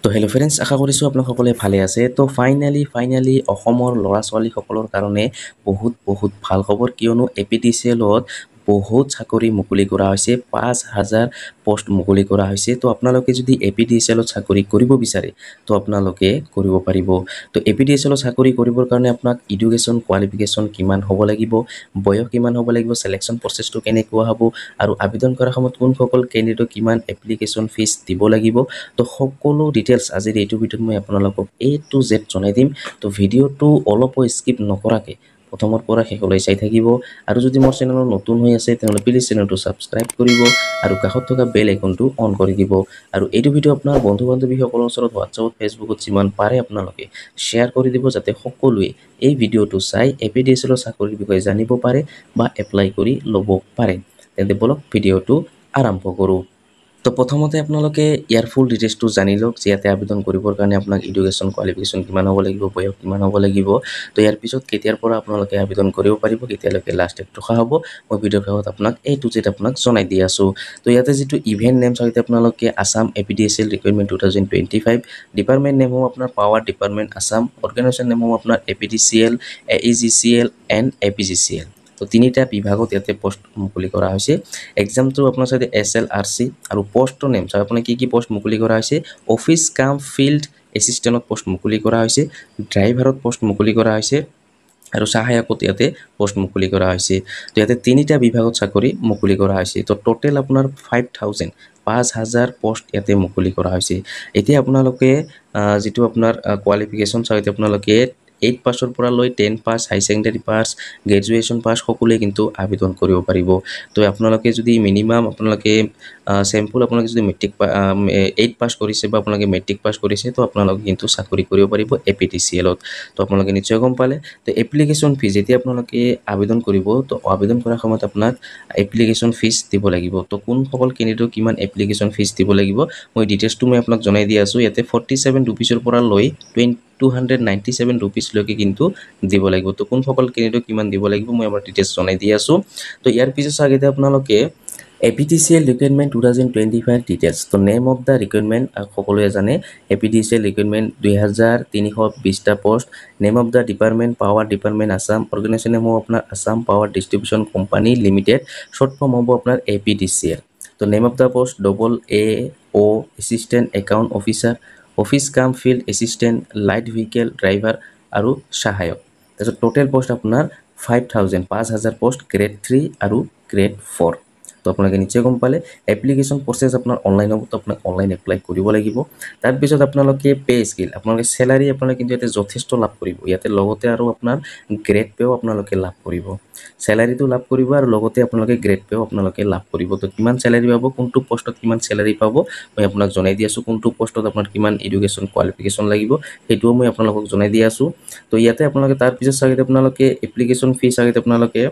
তো hello' friends, আশা কৰিছোঁ আপোনালোক সকলোৱে ভালে আছে। তো ফাইনেলি অসমৰ ল'ৰা ছোৱালীসকলৰ কাৰণে বহুত ভাল খবৰ, কিয়নো APTCLত বহুত চাকৰি মুকলি কৰা হৈছে, 5,000 পোষ্ট মুকলি কৰা হৈছে। তো আপোনালোকে যদি APTCLত চাকৰি কৰিব বিচাৰে তো আপোনালোকে কৰিব পাৰিব। তো APTCLত চাকৰি কৰিবৰ কাৰণে আপোনাক এডুকেশ্যন কোৱালিফিকেশ্যন কিমান হ'ব লাগিব, বয়স কিমান হ'ব লাগিব, চিলেকশ্যন প্ৰচেছটো কেনেকুৱা হ'ব, আৰু আবেদন কৰাৰ সময়ত কোনসকল কেণ্ডিডেটক কিমান এপ্লিকেশ্যন ফিজ দিব লাগিব, তো সকলো ডিটেইলছ আজিৰ এইটো ভিডিঅ'ত মই আপোনালোকক A to Z জনাই দিম। তো ভিডিঅ'টো অলপো স্কিপ নকৰাকৈ প্ৰথমৰ পৰা শেষলৈ চাই থাকিব। আৰু যদি মোৰ চেনেলত নতুন হৈ আছে তেনেহ'লে প্লিজ চেনেলটো ছাবস্ক্ৰাইব কৰিব আৰু কাষত থকা বেল আইকনটো অন কৰি দিব। আৰু এইটো ভিডিঅ' আপোনাৰ বন্ধু বান্ধৱীসকলৰ ওচৰত হোৱাটছআপত ফেচবুকত যিমান পাৰে আপোনালোকে শ্বেয়াৰ কৰি দিব, যাতে সকলোৱে এই ভিডিঅ'টো চাই APTCLৰ চাকৰিৰ বিষয়ে জানিব পাৰে বা এপ্লাই কৰি ল'ব পাৰে। তেন্তে বলক ভিডিঅ'টো আৰম্ভ কৰোঁ। তো প্ৰথমতে আপোনালোকে ইয়াৰ ফুল ডিটেইলছটো জানি লওক যে ইয়াতে আবেদন কৰিবৰ কাৰণে আপোনাক এডুকেশ্যন কোৱালিফিকেশ্যন কিমান হ'ব লাগিব, বয়স কিমান হ'ব লাগিব। তো ইয়াৰ পিছত কেতিয়াৰ পৰা আপোনালোকে আবেদন কৰিব পাৰিব, কেতিয়ালৈকে লাষ্ট ডেট ৰখা হ'ব, মই ভিডিঅ'ৰ শেষত আপোনাক A to Z আপোনাক জনাই দি আছোঁ। তো ইয়াতে যিটো ইভেণ্ট নেম চাই আপোনালোকে Assam APTCL recruitment 2025, department name হ'ব আপোনাৰ power department Assam, organisation name হ'ব আপোনাৰ APTCL, AEGCL এণ্ড APGCL। তো তিনিটা বিভাগত ইয়াতে পোষ্ট মুকলি কৰা হৈছে। এক্সামটো আপোনাৰ চাইডে SLRC, আৰু পোষ্টৰ নেম চাই আপোনাৰ কি পোষ্ট মুকলি কৰা হৈছে, অফিচ কাম ফিল্ড এছিষ্টেণ্টত পোষ্ট মুকলি কৰা হৈছে, ড্ৰাইভাৰত পোষ্ট মুকলি কৰা হৈছে, আৰু সহায়কত ইয়াতে পোষ্ট মুকলি কৰা হৈছে। তো ইয়াতে তিনিটা বিভাগত চাকৰি মুকলি কৰা হৈছে। তো টোটেল আপোনাৰ 5,000 পোষ্ট ইয়াতে মুকলি কৰা হৈছে। এতিয়া আপোনালোকে যিটো আপোনাৰ কোৱালিফিকেশ্যন চাই আপোনালোকে 8 পাছৰ পৰা লৈ 10 পাছ, হাই ছেকেণ্ডেৰী পাছ, গ্ৰেজুৱেশ্যন পাছ সকলোৱে কিন্তু আবেদন কৰিব পাৰিব। তো আপোনালোকে যদি মিনিমাম আপোনালোকে চেম্পুল আপোনালোকে যদি 8 পাছ কৰিছে বা আপোনালোকে মেট্ৰিক পাছ কৰিছে তো আপোনালোকে কিন্তু চাকৰি কৰিব পাৰিব APTCLত। তো আপোনালোকে নিশ্চয় গম পালে। তো এপ্লিকেশ্যন ফিজ যেতিয়া আপোনালোকে আবেদন কৰিব, তো আবেদন কৰাৰ সময়ত আপোনাক এপ্লিকেশ্যন ফিজ দিব লাগিব। তো কোনসকল কেণ্ডিডেটক কিমান এপ্লিকেশ্যন ফিজ দিব লাগিব মই ডিটেইলছটো মই আপোনাক জনাই দি আছোঁ। ইয়াতে 47 ৰুপিছৰ পৰা লৈ 297 ৰুপিছলৈকে কিন্তু দিব লাগিব। তো কোনসকল কেণ্ডিডেটক কিমান দিব লাগিব মই আমাৰ ডিটেইলছ জনাই দি আছোঁ। তো ইয়াৰ পিছত চাগে আপোনালোকে APTCL ৰিক্ৰুইটমেণ্ট 2025 ডিটেইলছ। তো নেম অফ দ্য ৰিক্ৰুইটমেণ্ট সকলোৱে জানে, APTCL ৰিক্ৰুইটমেণ্ট 2320টা পোষ্ট। Name of the department power department Assam, organisation name হ'ব আপোনাৰ Assam power distribution company limited, short form হ'ব আপোনাৰ APTCL। তো name of the post AO assistant account officer, office cum field assistant, light vehicle driver আৰু সহায়ক। তাৰপিছত টোটেল পোষ্ট আপোনাৰ 5,000 post, grade 3 আৰু গ্ৰেড 4। তো আপোনালোকে নিশ্চয় গম পালে। এপ্লিকেশ্যন প্ৰচেছ আপোনাৰ অনলাইন হ'ব, তো আপোনাক অনলাইন এপ্লাই কৰিব লাগিব। তাৰপিছত আপোনালোকে পে স্কেল, আপোনালোকে চেলাৰী আপোনালোকে কিন্তু ইয়াতে যথেষ্ট লাভ কৰিব। ইয়াতে লগতে আৰু আপোনাৰ গ্ৰেড পেও আপোনালোকে লাভ কৰিব, চেলাৰীটো লাভ কৰিব আৰু লগতে আপোনালোকে গ্ৰেড পেও আপোনালোকে লাভ কৰিব। তো কিমান চেলাৰী পাব, কোনটো পোষ্টত কিমান চেলাৰী পাব মই আপোনাক জনাই দি আছোঁ। কোনটো পোষ্টত আপোনাৰ কিমান এডুকেশ্যন কোৱালিফিকেশ্যন লাগিব সেইটোও মই আপোনালোকক জনাই দি আছোঁ। তো ইয়াতে আপোনালোকে তাৰপিছত চাগে আপোনালোকে এপ্লিকেশ্যন ফিজ চাগে আপোনালোকে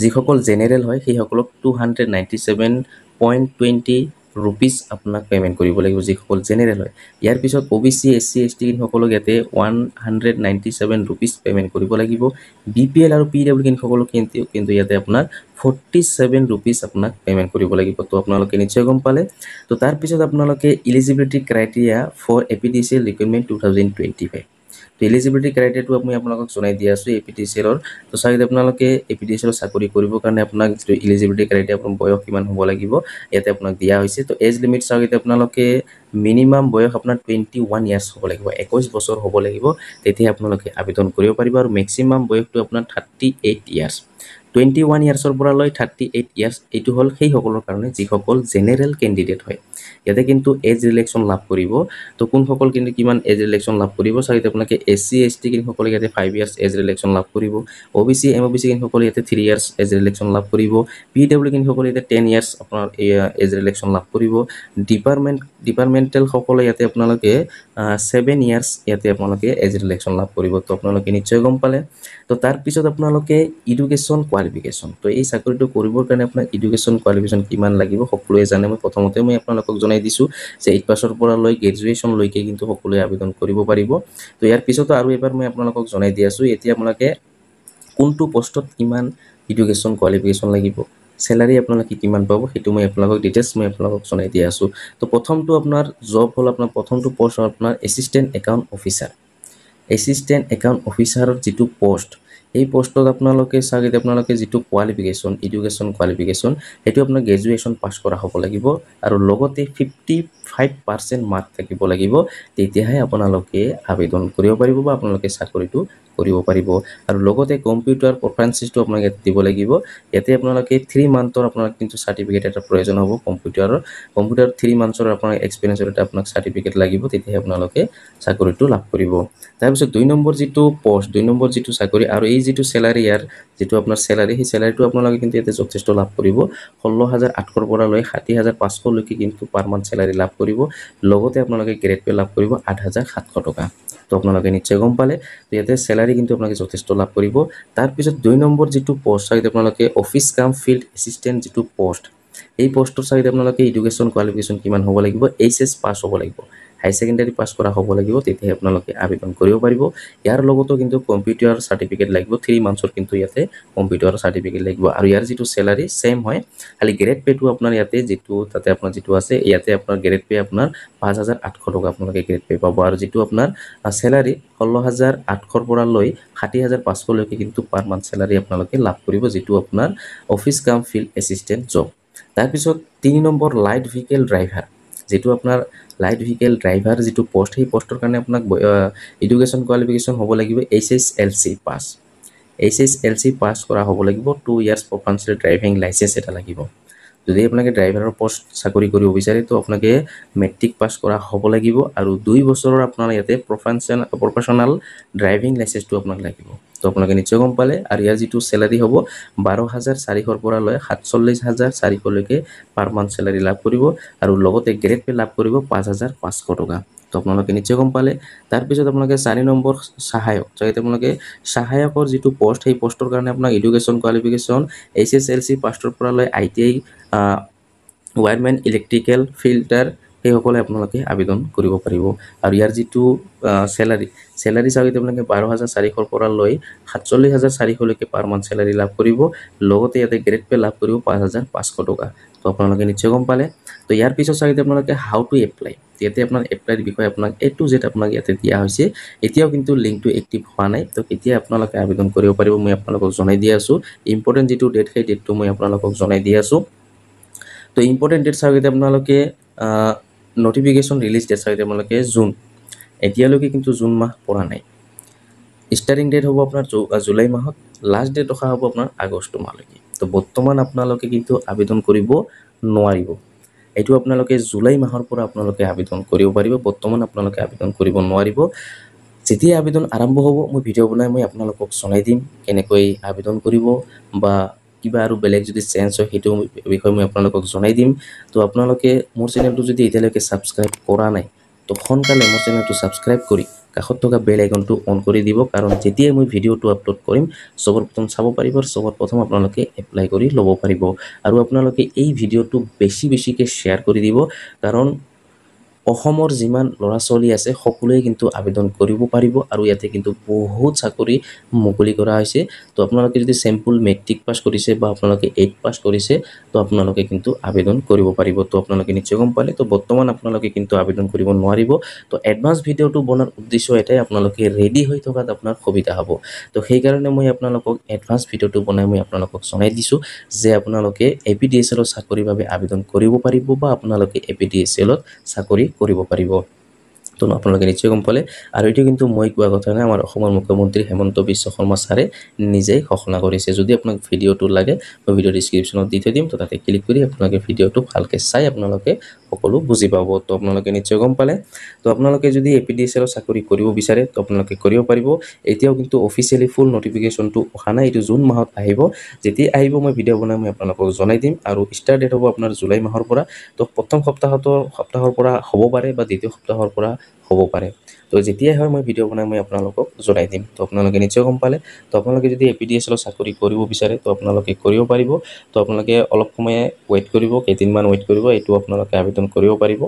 যিসকল জেনেৰেল হয় সেইসকলক 297.20 ৰুপিজ আপোনাক পে'মেণ্ট কৰিব লাগিব, যিসকল জেনেৰেল হয়। ইয়াৰ পিছত OBC SC ST সকলক ইয়াতে 197 ৰুপিজ পে'মেণ্ট কৰিব লাগিব। BPL আৰু PW সকলক কিন্তু ইয়াতে আপোনাৰ 47 ৰুপিজ আপোনাক পে'মেণ্ট কৰিব লাগিব। তো আপোনালোকে নিশ্চয় গম পালে। তো তাৰপিছত আপোনালোকে eligibility criteria for APTCL recruitment 2025। তো এলিজিবিলিটি ক্ৰাইটেৰিয়াটো মই আপোনালোকক জনাই দি আছোঁ APTCLৰ। তো চাগে আপোনালোকে APTCLৰ চাকৰি কৰিবৰ কাৰণে আপোনাক যিটো এলিজিবিলিটি ক্ৰাইটেৰিয়া আপোনাৰ বয়স কিমান হ'ব লাগিব ইয়াতে আপোনাক দিয়া হৈছে। তো এজ লিমিট চাগে আপোনালোকে মিনিমাম বয়স আপোনাৰ 21 ইয়াৰ্ছ হ'ব লাগিব, 21 বছৰ হ'ব লাগিব, তেতিয়া আপোনালোকে আবেদন কৰিব পাৰিব। আৰু মেক্সিমাম বয়সটো আপোনাৰ 38 ইয়াৰ্ছ। 21 ইয়াৰ্ছৰ পৰা লৈ 38 ইয়াৰ্ছ এইটো হ'ল সেইসকলৰ কাৰণে যিসকল জেনেৰেল কেণ্ডিডেট হয়। ইয়াতে কিন্তু এজ ৰিলেক্সন লাভ কৰিব। তো কোনসকল কিন্তু কিমান এজ ৰিলেক্সন লাভ কৰিব চাগে আপোনালোকে SC ST সকলে ইয়াতে 5 ইয়াৰ্ছ এজ ৰিলেক্সন লাভ কৰিব, OBC MOBC সকলে ইয়াতে 3 ইয়াৰ্ছ এজ ৰিলেক্সন লাভ কৰিব, PW সকলে ইয়াতে 10 ইয়াৰ্ছ আপোনাৰ এজ ৰিলেক্সন লাভ কৰিব, ডিপাৰ্টমেণ্টেল সকলে ইয়াতে আপোনালোকে 7 ইয়াৰ্ছ ইয়াতে আপোনালোকে এজ ৰিলেক্সন লাভ কৰিব। তো আপোনালোকে নিশ্চয় গম পালে। তো তাৰপিছত আপোনালোকে এডুকেশ্যন কোৱালিফিকেশ্যন, তো এই চাকৰিটো কৰিবৰ কাৰণে আপোনাক এডুকেশ্যন কোৱালিফিকেশ্যন কিমান লাগিব সকলোৱে জানে। মই প্ৰথমতে আপোনালোকক জনাই দিছোঁ যে 8 পাছৰ পৰা লৈ গ্ৰেজুৱেশ্যনলৈকে কিন্তু সকলোৱে আবেদন কৰিব পাৰিব। তো ইয়াৰ পিছতো আৰু এবাৰ মই আপোনালোকক জনাই দি আছোঁ এতিয়া আপোনালোকে কোনটো পোষ্টত কিমান এডুকেশ্যন কোৱালিফিকেশ্যন লাগিব, স্যালাৰি আপোনালোকে কিমান পাব সেইটো মই আপোনালোকক ডিটেইলছ মই আপোনালোকক জনাই দি আছোঁ তো প্ৰথমটো আপোনাৰ জব হ'ল আপোনাৰ প্ৰথমটো পোষ্ট হ'ল আপোনাৰ assistant account officer assistant account অফিচাৰৰ যিটো পোষ্ট এই পোষ্টত আপোনালোকে চাগে আপোনালোকে যিটো কোৱালিফিকেশ্যন এডুকেশ্যন কোৱালিফিকেশ্যন সেইটো আপোনাৰ গ্ৰেজুৱেশ্যন পাছ কৰা হ'ব লাগিব আৰু লগতে 55% মাৰ্ক থাকিব লাগিব তেতিয়াহে আপোনালোকে আবেদন কৰিব পাৰিব বা আপোনালোকে চাকৰিটো কৰিব পাৰিব আৰু লগতে কম্পিউটাৰ প্ৰেফাৰেন্সটো আপোনালোকে দিব লাগিব ইয়াতে আপোনালোকে 3 মান্থৰ আপোনালোকে কিন্তু সাৰ্টিফিকেট এটা প্ৰয়োজন হ'ব কম্পিউটাৰ 3 মান্থৰ আপোনাৰ এক্সপেৰিয়েন্সৰ এটা আপোনাক সাৰ্টিফিকেট লাগিব তেতিয়াহে আপোনালোকে চাকৰিটো লাভ কৰিব তাৰপিছত 2 নম্বৰ যিটো পোষ্ট 2 নম্বৰ যিটো চাকৰি আৰু এই যিটো স্যালাৰি ইয়াৰ যিটো আপোনাৰ স্যালাৰি সেই স্যালাৰিটো আপোনালোকে কিন্তু ইয়াতে যথেষ্ট লাভ কৰিব 16800 পৰা লৈ 70500 লৈকে কিন্তু পাৰ মান্থ স্যালাৰি লাভ কৰিব লগতে আপোনালোকে গ্ৰেড পে লাভ কৰিব 8700 টকা তো আপোনালোকে নিশ্চয় গম পালে তো ইয়াতে স্যালাৰি কিন্তু আপোনালোকে যথেষ্ট লাভ কৰিব তাৰপিছত 2 নম্বৰ যিটো পোষ্ট আছে আপোনালোকে অফিচ কাম ফিল্ড এছিষ্টেণ্ট যিটো পোষ্ট এই পোষ্টৰ চাইতে আপোনালোকে এডুকেশ্যন কোৱালিফিকেশ্যন কিমান হ'ব লাগিব এইচএছ পাছ হ'ব লাগিব হাই সেকেন্ডাৰী পাছ কৰা হ'ব লাগিব তেতিয়াহে আপোনালোকে আবেদন কৰিব পাৰিব ইয়াৰ লগতো কিন্তু কম্পিউটাৰ সাৰ্টিফিকেট লাগিব 3 মান্থৰ কিন্তু ইয়াতে কম্পিউটাৰ সাৰ্টিফিকেট লাগিব আৰু ইয়াৰ যিটো স্যালাৰি সেম হয় খালি গ্ৰেড পেটো আপোনাৰ ইয়াতে যিটো তাতে আপোনাৰ যিটো আছে ইয়াতে আপোনাৰ গ্ৰেড পে আপোনাৰ 5800 টকা আপোনালোকে গ্ৰেড পে পাব আৰু যিটো আপোনাৰ স্যালাৰি 16800 পৰা লৈ 70500 লৈকে কিন্তু পাৰ মান্থ স্যালাৰি আপোনালোকে লাভ কৰিব যিটো আপোনাৰ office cum field assistant job তাৰপিছত 3 নম্বৰ লাইট ভেহিকেল ড্ৰাইভাৰ যেটো আপোনাৰ লাইট ভেহিকেল ড্ৰাইভাৰ যেটো পোষ্ট সেই পোষ্টৰ কাৰণে আপোনাক এডুকেশ্যন কোৱালিফিকেশ্যন হ'ব লাগিব এইচএছএলসি পাস এইচএছএলসি পাস কৰা হ'ব লাগিব 2 ইয়াৰ্স প্ৰফেশনাল ড্ৰাইভিং লাইসেন্স এটা লাগিব যদি আপোনাক ড্ৰাইভাৰৰ পোষ্ট চাকৰি কৰিব বিচাৰে তো আপোনাক মেট্ৰিক পাস কৰা হ'ব লাগিব আৰু 2 বছৰৰ আপোনাৰ ইয়াতে প্ৰফেশনাল ড্ৰাইভিং লাইসেন্সটো আপোনাক লাগিব তো আপোনাক নিশ্চয় গম পালে আৰু ইয়াৰ যেটো স্যালাৰি হ'ব 12400 পৰা লৈ 47400 লৈকে পাৰ মান্থ স্যালাৰি লাভ কৰিব আৰু লগতে গ্ৰেড পে লাভ কৰিব 5500 টকা তো আপোনালোকে নিশ্চয় গম পালে তাৰ পিছত আপোনালোকে 4 নম্বৰ সহায়ক যেটা আপোনালোকে সহায়কৰ যেটো পোষ্ট সেই পোষ্টৰ কাৰণে আপোনাক এডুকেশ্যন কোৱালিফিকেশ্যন এইচএছএলসি পাছৰ পৰা লৈ আইটিআই ওয়্যাৰম্যান ইলেক্ট্ৰিক্যাল ফিল্টাৰ এই সকলে আপোনালোকে আবেদন কৰিব পাৰিব আৰু ইয়াৰ যেটো স্যালাৰি চাগিতে আপোনালোকে 12400 পৰা লৈ 47400 লৈকে পাৰ মান্থ স্যালাৰি লাভ কৰিব লগতে ইয়াতে গ্ৰেড পে লাভ কৰিব 5500 টকা তো আপোনালোকে নিশ্চয় গম পালে তো ইয়াৰ পিছত চাগিতে আপোনালোকে হাউ টু এপ্লাই ইয়াতে আপোনাৰ এপ্লাইৰ বিষয়ে আপোনাক এ টু জেড আপোনাক ইয়াতে দিয়া হৈছে এতিয়াও কিন্তু লিংকটো এক্টিভ হোৱা নাই তো কেতিয়া আপোনালোকে আবেদন কৰিব পাৰিব মই আপোনালোকক জনাই দি আছো ইম্পৰ্টেন্ট যেটো ডেট সেই ডেটটো মই আপোনালোকক জনাই দি আছো তো ইম্পৰ্টেন্ট ডেট চাগিতে আপোনালোকে নোটিফিকেশন ৰিলিজ ডেট চাগিতে আপোনালোকে জুন এতিয়ালৈকে কিন্তু জুন মাহ পৰা নাই স্টাৰ্টিং ডেট হ'ব আপোনাৰ জুলাই মাহত লাষ্ট ডেট ৰখা হ'ব আপোনাৰ আগষ্ট মাহলৈকে তো বৰ্তমান আপোনালোকে কিন্তু আবেদন কৰিব নোৱাৰিব এইটো আপোনালোকে জুলাই মাহৰ পৰা আপোনালোকে আবেদন কৰিব পাৰিব বৰ্তমান আপোনালোকে আবেদন কৰিব নোৱাৰিব যেতিয়া আবেদন আৰম্ভ হ'ব মই ভিডিও বনাই মই আপোনালোকক জনাই দিম কেনেকৈ আবেদন কৰিব বা কিবা আৰু বেলেগ যদি চেঞ্জ হয় হেতু বিষয় মই আপোনালোকক জনাই দিম তো আপোনালোকে মোৰ চেনেলটো যদি এতিয়ালৈকে সাবস্ক্ৰাইব কৰা নাই তো সোনকালে মোৰ চেনেলটো সাবস্ক্ৰাইব কৰি কাষত থকা বেল আইকনটো অন কৰি দিব কাৰণ যেতিয়া মই ভিডিওটো আপলোড কৰিম সবৰ প্ৰথম চাব পাৰিব আৰু সবৰ প্ৰথম আপোনালোকে এপ্লাই কৰি ল'ব পাৰিব আৰু আপোনালোকে এই ভিডিওটো বেছিকৈ শেয়াৰ কৰি দিব কাৰণ অসমৰ যিমান লৰা ছোৱালী আছে সকলোৱে কিন্তু আবেদন কৰিব পাৰিব আৰু ইয়াতে কিন্তু বহুত চাকৰি মুকলি কৰা হৈছে তো আপোনালোকে যদি সিম্পল মেট্ৰিক পাস কৰিছে বা আপোনালোকে 8 পাস কৰিছে তো আপোনালোকে কিন্তু আবেদন কৰিব পাৰিব তো আপোনালোকে নিশ্চয় গম পালে তো বৰ্তমান আপোনালোকে কিন্তু আবেদন কৰিব নোৱাৰিব তো এডভান্স ভিডিওটো বনাৰ উদ্দেশ্য এটাই আপোনালোকে ৰেডি হৈ থকাত আপোনাৰ সুবিধা হ'ব তো সেই কাৰণে মই আপোনালোকক এডভান্স ভিডিওটো বনাই মই আপোনালোকক জনাই দিছো যে আপোনালোকে এপিডিএছএল ৰ চাকৰিৰ বাবে আবেদন কৰিব পাৰিব বা আপোনালোকে এপিডিএছএল ত চাকৰি কৰিব পাৰিব তো আপোনালোকে নিশ্চয় গম পালে আৰু এটো কিন্তু মই কোৱা কথা নাই আমাৰ অসমৰ মুখ্যমন্ত্ৰী হেমন্ত বিশ্ব শৰ্মা ছাৰে নিজেই ঘোষণা কৰিছে যদি আপোনাক ভিডিওটো লাগে মই ভিডিও ডেসক্ৰিপচনত দি থৈ দিম তো তাতে ক্লিক কৰি আপোনালোকে ভিডিওটো ভালকে চাই আপোনালোকে সকলো বুজি পাব তো আপোনালোকে নিশ্চয় গম পালে তো আপোনালোকে যদি এপিডিএছএল ৰ চাকৰি কৰিব বিচাৰে তো আপোনালোকে কৰিব পাৰিব এতিয়াও কিন্তু অফিচিয়ালি ফুল নোটিফিকেশনটো অহা নাই এটো জুন মাহত আহিব যেতিয়া আহিব মই ভিডিও বনাই মই আপোনালোকক জনাই দিম আৰু ষ্টাৰ্ট ডেট হ'ব আপোনাৰ জুলাই মাহৰ পৰা তো প্ৰথম সপ্তাহৰ পৰা হ'ব পাৰে বা দ্বিতীয় সপ্তাহৰ পৰা হ'ব পাৰে তো যেতিয়া হয় মই ভিডিও বনাই মই আপোনালোকক জনাই দিম তো আপোনালোকে নিশ্চয় গম পালে তো আপোনালোকে যদি এপিডিএছএল ৰ চাকৰি কৰিব বিচাৰে তো আপোনালোকে কৰিব পাৰিব তো আপোনালোকে অলপ সময় ওয়েট কৰিব কেইদিনমান ওয়েট কৰিব এটো আপোনালোকে আবেদন কৰিব পাৰিব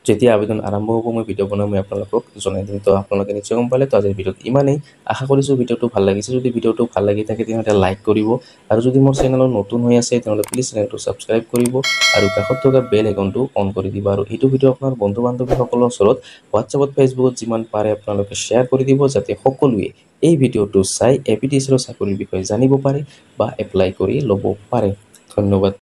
যেতিয়া আবেদন আৰম্ভ হ'ব মই ভিডিঅ' বনাই মই আপোনালোকক জনাই দিম। তো আপোনালোকে নিশ্চয় গম পালে। তো আজিৰ ভিডিঅ'ত ইমানেই। আশা কৰিছোঁ ভিডিঅ'টো ভাল লাগিছে। যদি ভিডিঅ'টো ভাল লাগি থাকে তেনেহ'লে লাইক কৰিব, আৰু যদি মোৰ চেনেলত নতুন হৈ আছে তেনেহ'লে প্লিজ চেনেলটো ছাবস্ক্ৰাইব কৰিব আৰু কাষত থকা বেল আইকনটো অন কৰি দিব। আৰু এইটো ভিডিঅ' আপোনাৰ বন্ধু বান্ধৱীসকলৰ ওচৰত হোৱাটছএপত ফেচবুকত যিমান পাৰে আপোনালোকে শ্বেয়াৰ কৰি দিব, যাতে সকলোৱে এই ভিডিঅ'টো চাই APTCL চাকৰিৰ বিষয়ে জানিব পাৰে বা এপ্লাই কৰি ল'ব পাৰে। ধন্যবাদ।